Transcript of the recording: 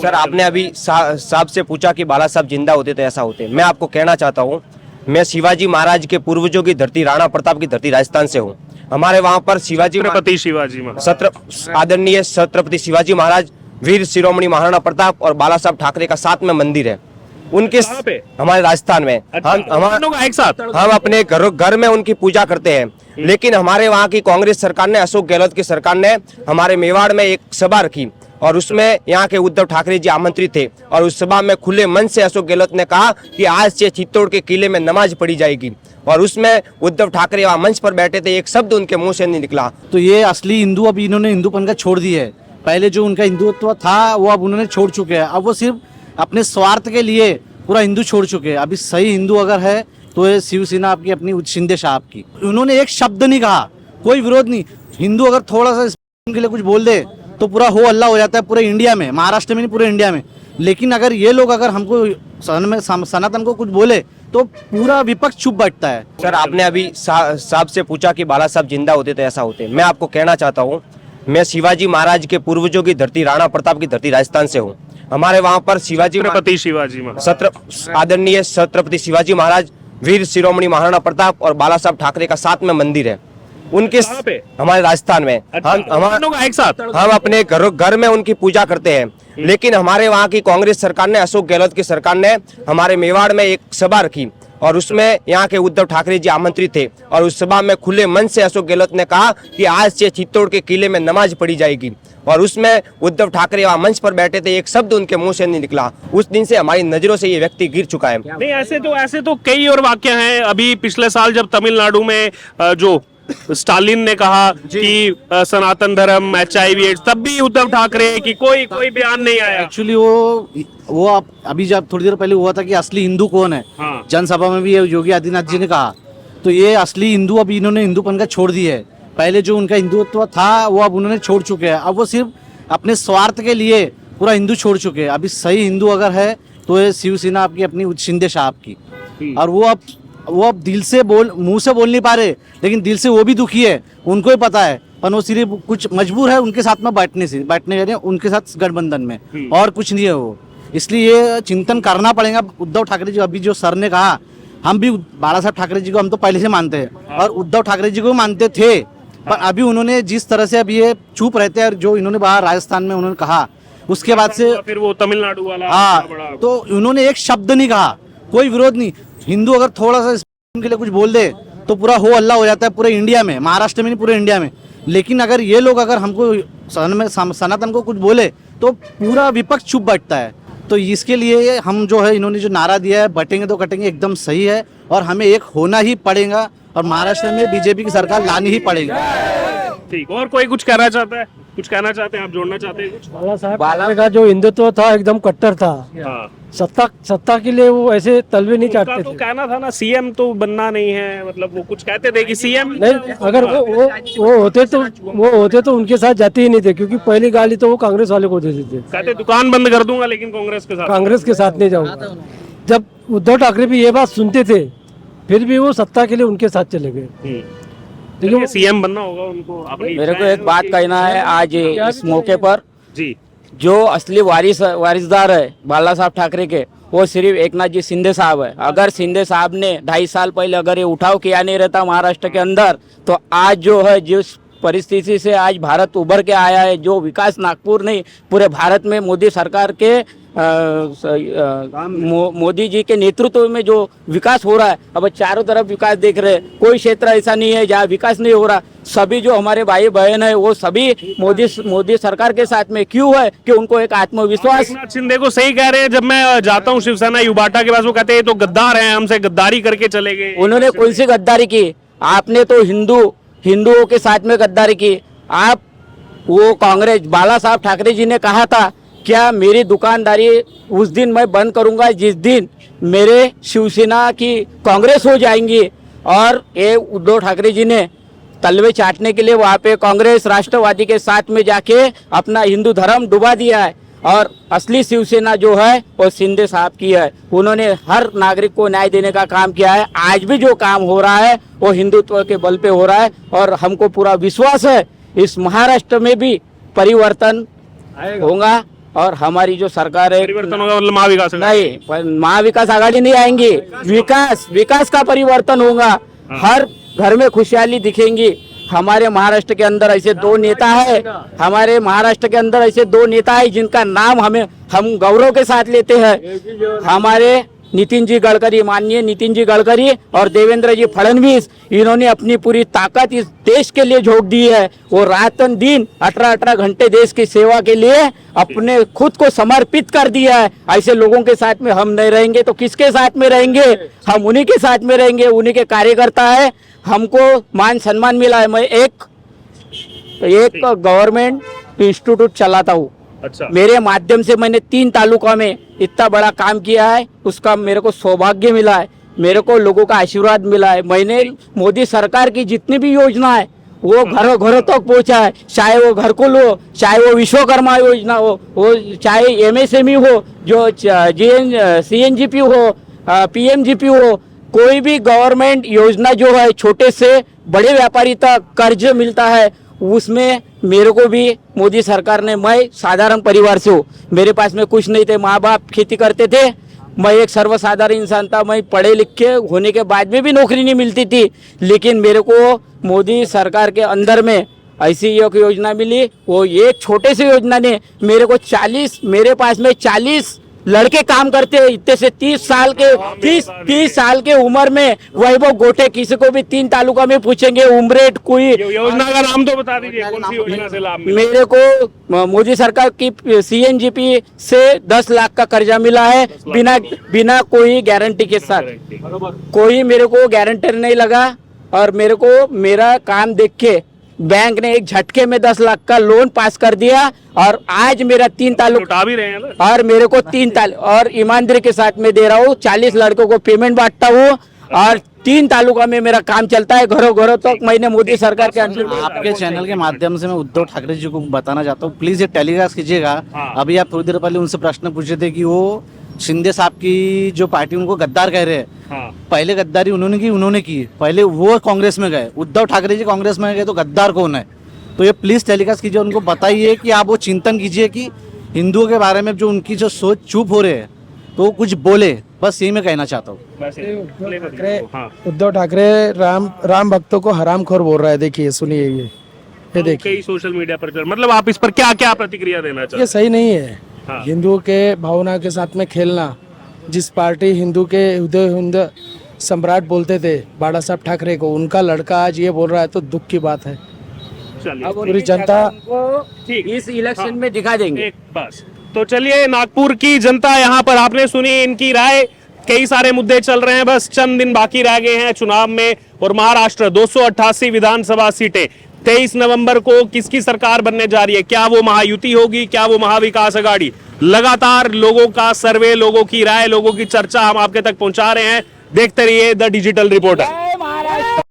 Sir आपने अभी साहब से पूछा कि बाला साहब जिंदा होते तो ऐसा होते। मैं आपको कहना चाहता हूँ, मैं शिवाजी महाराज के पूर्वजों की धरती, राणा प्रताप की धरती राजस्थान से हूँ। हमारे वहाँ पर छत्रपति शिवाजी महाराज, आदरणीय छत्रपति शिवाजी महाराज, वीर शिरोमणि महाराणा प्रताप और बाला साहब ठाकरे का साथ में मंदिर है। उनके कहाँ पे? हमारे राजस्थान में। अच्छा, हम लोग एक साथ हम अपने घर में उनकी पूजा करते हैं। लेकिन हमारे वहाँ की कांग्रेस सरकार ने, अशोक गहलोत की सरकार ने हमारे मेवाड़ में एक सभा रखी और उसमें यहाँ के उद्धव ठाकरे जी आमंत्रित थे और उस सभा में खुले मन से अशोक गहलोत ने कहा कि आज से चित्तौड़ के किले में नमाज पढ़ी जाएगी और उसमें उद्धव ठाकरे वहाँ मंच पर बैठे थे, एक शब्द उनके मुंह से नहीं निकला। तो ये असली हिंदू अब इन्होंने हिंदूपन का छोड़ दिया है। पहले जो उनका हिंदुत्व था वो अब उन्होंने छोड़ चुके हैं। अब वो सिर्फ अपने स्वार्थ के लिए पूरा हिंदू छोड़ चुके हैं। अभी सही हिंदू अगर है तो ये शिवसेना आपकी, अपनी शिंदे साहब की। उन्होंने एक शब्द नहीं कहा, कोई विरोध नहीं। हिंदू अगर थोड़ा सा के लिए कुछ बोल दे तो पूरा हो अल्लाह हो जाता है पूरे इंडिया में, महाराष्ट्र में नहीं पूरे इंडिया में। लेकिन अगर ये लोग अगर हमको सनातन को कुछ बोले तो पूरा विपक्ष चुप बैठता है। सर आपने अभी साहब से पूछा कि बाला साहब जिंदा होते तो ऐसा होते। मैं आपको कहना चाहता हूँ, मैं शिवाजी महाराज के पूर्वजों की धरती, राणा प्रताप की धरती राजस्थान से हूँ। हमारे वहाँ पर छत्रपति शिवाजी महाराज, आदरणीय छत्रपति शिवाजी महाराज, वीर शिरोमणि महाराणा प्रताप और बाला साहब ठाकरे का साथ में मंदिर है। उनके कहाँ पे? हमारे राजस्थान में। अच्छा, लोग एक साथ हम अपने घर में उनकी पूजा करते हैं। लेकिन हमारे वहाँ की कांग्रेस सरकार ने, अशोक गहलोत की सरकार ने हमारे मेवाड़ में एक सभा रखी और उसमें यहाँ के उद्धव ठाकरे जी आमंत्रित थे और उस सभा में खुले मन से अशोक गहलोत ने कहा कि आज से चित्तौड़ के किले में नमाज पढ़ी जाएगी और उसमें उद्धव ठाकरे वहाँ मंच पर बैठे थे, एक शब्द उनके मुंह से नहीं निकला। उस दिन से हमारी नजरों से ये व्यक्ति गिर चुका है। नहीं, ऐसे तो कई और वाक्य हैं। अभी पिछले साल जब तमिलनाडु में जो स्टालिन ने कहा कि सनातन धर्म, HIV एड्स, तब भी उद्धव ठाकरे की कोई बयान नहीं आया। एक्चुअली वो अभी जब थोड़ी देर पहले हुआ था कि असली हिंदू कौन है, हाँ। जनसभा में भी योगी आदित्यनाथ जी ने कहा। तो ये असली हिंदू अब इन्होंने हिंदूपन का छोड़ दिया है। पहले जो उनका हिंदुत्व था वो अब उन्होंने छोड़ चुके हैं। अब वो सिर्फ अपने स्वार्थ के लिए पूरा हिंदू छोड़ चुके हैं। अभी सही हिंदू अगर है तो ये शिवसेना आपकी, अपनी शिंदे साहब की। और वो अब दिल से मुंह से बोल नहीं पा रहे, लेकिन दिल से वो भी दुखी है, उनको ही पता है। पर वो सिर्फ कुछ मजबूर है उनके साथ में बैठने उनके साथ गठबंधन में, और कुछ नहीं है वो। इसलिए ये चिंतन करना पड़ेगा उद्धव ठाकरे जी। अभी जो सर ने कहा, हम भी बाला साहब ठाकरे जी को हम तो पहले से मानते हैं और उद्धव ठाकरे जी को मानते थे, पर अभी उन्होंने जिस तरह से अभी ये चुप रहते हैं और जो इन्होंने बाहर राजस्थान में उन्होंने कहा, उसके बाद से फिर वो तमिलनाडु वाला, हाँ, तो उन्होंने एक शब्द नहीं कहा, कोई विरोध नहीं। हिंदू अगर थोड़ा सा के लिए कुछ बोल दे तो पूरा हो अल्लाह हो जाता है पूरे इंडिया में, महाराष्ट्र में नहीं पूरे इंडिया में। लेकिन अगर ये लोग अगर हमको सनातन को कुछ बोले तो पूरा विपक्ष चुप बैठता है। तो इसके लिए हम जो है, इन्होंने जो नारा दिया है, बटेंगे तो कटेंगे, एकदम सही है और हमें एक होना ही पड़ेगा और महाराष्ट्र में बीजेपी की सरकार लानी ही पड़ेगी। ठीक। और कोई कुछ कहना चाहता है? कुछ कहना चाहते हैं आप? जोड़ना चाहते हैं कुछ? बाला साहब का जो हिंदुत्व था एकदम कट्टर था। हाँ। सत्ता के लिए वो ऐसे तलवे नहीं चाटते तो थे। कहना था ना, सीएम तो बनना नहीं है, मतलब वो कुछ कहते थे कि सीएम नहीं, अगर वो होते तो उनके साथ जाते ही नहीं थे, क्योंकि पहली गाली तो वो कांग्रेस वाले को देते थे। कहते दुकान बंद कर दूंगा लेकिन कांग्रेस के साथ नहीं जाऊंगा। जब उद्धव ठाकरे भी ये बात सुनते थे, फिर भी वो सत्ता के लिए उनके साथ चले गए। लेकिन सीएम बनना होगा उनको। मेरे को एक बात कहना है आज इस मौके पर, जी, जो असली वारिसदार है बाला साहब ठाकरे के, वो सिर्फ एकनाथ जी शिंदे साहब है। अगर शिंदे साहब ने 2.5 साल पहले अगर ये उठाव किया नहीं रहता महाराष्ट्र के अंदर, तो आज जो है जिस परिस्थिति से आज भारत उभर के आया है, जो विकास नागपुर नहीं पूरे भारत में मोदी सरकार के मोदी जी के नेतृत्व में जो विकास हो रहा है, अब चारों तरफ विकास देख रहे हैं। कोई क्षेत्र ऐसा नहीं है जहाँ विकास नहीं हो रहा। सभी जो हमारे भाई बहन है वो सभी मोदी सरकार के साथ में क्यों है कि उनको एक आत्मविश्वास। एकनाथ शिंदे को सही कह रहे हैं। जब मैं जाता हूँ शिवसेना युवाटा के पास, वो कहते हैं तो गद्दार हैं, हमसे गद्दारी करके चले गए। उन्होंने कौन सी गद्दारी की? आपने तो हिंदुओं के साथ में गद्दारी की। आप वो कांग्रेस, बाला साहब ठाकरे जी ने कहा था, क्या मेरी दुकानदारी उस दिन मैं बंद करूंगा जिस दिन मेरे शिवसेना की कांग्रेस हो जाएंगी। और ये उद्धव ठाकरे जी ने तलवे चाटने के लिए वहाँ पे कांग्रेस राष्ट्रवादी के साथ में जाके अपना हिंदू धर्म डुबा दिया है। और असली शिवसेना जो है वो शिंदे साहब की है। उन्होंने हर नागरिक को न्याय देने का काम किया है। आज भी जो काम हो रहा है वो हिंदुत्व के बल पे हो रहा है और हमको पूरा विश्वास है इस महाराष्ट्र में भी परिवर्तन होगा और हमारी जो सरकार है परिवर्तन होगा मतलब महाविकास आघाड़ी। नहीं, पर महाविकास आघाड़ी नहीं आएंगी, विकास का परिवर्तन होगा। हर घर में खुशहाली दिखेंगी। हमारे महाराष्ट्र के अंदर ऐसे दो नेता है, हमारे महाराष्ट्र के अंदर ऐसे दो नेता है जिनका नाम हम गौरव के साथ लेते हैं। हमारे नितिन जी गडकरी, माननीय नितिन जी गडकरी और देवेंद्र जी फडणवीस, इन्होंने अपनी पूरी ताकत इस देश के लिए झोंक दी है। वो रात दिन 18 घंटे देश की सेवा के लिए अपने खुद को समर्पित कर दिया है। ऐसे लोगों के साथ में हम नहीं रहेंगे तो किसके साथ में रहेंगे? हम उन्हीं के साथ में रहेंगे, उन्हीं के कार्यकर्ता है। हमको मान सम्मान मिला है। मैं एक गवर्नमेंट इंस्टीट्यूट चलाता हूँ। अच्छा, मेरे माध्यम से मैंने 3 तालुका में इतना बड़ा काम किया है, उसका मेरे को सौभाग्य मिला है, मेरे को लोगों का आशीर्वाद मिला है। मैंने मोदी सरकार की जितनी भी योजना है वो घरों घरों तक पहुंचा है। चाहे वो घरकुल हो, चाहे वो विश्वकर्मा योजना हो, वो चाहे एमएसएमई हो, जो सीएनजीपी हो, पीएमजीपी हो, कोई भी गवर्नमेंट योजना जो है छोटे से बड़े व्यापारी तक कर्ज मिलता है, उसमें मेरे को भी मोदी सरकार ने, मैं साधारण परिवार से हूँ, मेरे पास में कुछ नहीं थे, माँ बाप खेती करते थे, मैं एक सर्वसाधारण इंसान था। मैं पढ़े लिखे होने के बाद में भी नौकरी नहीं मिलती थी, लेकिन मेरे को मोदी सरकार के अंदर में ऐसी एक योजना मिली। वो एक छोटे से योजना ने मेरे को 40 लड़के काम करते हैं। इतने से 30 साल के उम्र में वैभव गोटे, किसी को भी 3 तालुका में पूछेंगे, उमरेट कोई योजना का नाम तो बता दीजिए, कौन सी योजना से लाभ मिला? मेरे को मोदी सरकार की सीएनजीपी से 10 लाख का कर्जा मिला है, बिना कोई गारंटी के साथ। कोई मेरे को गारंटर नहीं लगा और मेरे को मेरा काम देख के बैंक ने एक झटके में 10 लाख का लोन पास कर दिया। और आज मेरा 3 तालुका लौटा भी रहे हैं ना? और मेरे को 3 और ईमानदारी के साथ में दे रहा हूँ। 40 लड़कों को पेमेंट बांटता हूँ और 3 तालुका में मेरा काम चलता है। घरों घरों तक मैंने मोदी सरकार के अंदर आपके चैनल के माध्यम से मैं उद्धव ठाकरे जी को बताना चाहता हूँ, प्लीज ये टेलीकास्ट कीजिएगा। अभी आप थोड़ी देर पहले उनसे प्रश्न पूछे थे कि वो शिंदे साहब की जो पार्टी उनको गद्दार कह रहे हैं। पहले गद्दारी उन्होंने की, पहले वो कांग्रेस में गए, उद्धव ठाकरे जी कांग्रेस में गए, तो गद्दार कौन है? तो ये प्लीज टेलीकास्ट कीजिए, उनको बताइए कि आप वो चिंतन कीजिए कि हिंदुओं के बारे में जो उनकी जो सोच चुप हो रहे हैं तो वो कुछ बोले। बस यही मैं कहना चाहता हूँ। उद्धव ठाकरे राम भक्तों को हरामखोर बोल रहा है। देखिए, सुनिए, ये देखिए, कई सोशल मीडिया पर, मतलब आप इस पर क्या क्या प्रतिक्रिया देना चाहते ये सही नहीं है। हाँ। हिंदुओं के भावना के साथ में खेलना। जिस पार्टी हिंदू के हिंद सम्राट बोलते थे बाला साहब ठाकरे को, उनका लड़का आज ये बोल रहा है तो दुख की बात है। चलिए, पूरी जनता ठीक, इस इलेक्शन में दिखा देंगे। एक बस। तो चलिए, नागपुर की जनता यहाँ पर आपने सुनी इनकी राय। कई सारे मुद्दे चल रहे हैं, बस चंद दिन बाकी रह गए हैं चुनाव में। और महाराष्ट्र 288 विधानसभा सीटें, 23 नवंबर को किसकी सरकार बनने जा रही है? क्या वो महायुति होगी, क्या वो महाविकास आघाड़ी? लगातार लोगों का सर्वे, लोगों की राय, लोगों की चर्चा हम आपके तक पहुंचा रहे हैं। देखते रहिए द डिजिटल रिपोर्टर।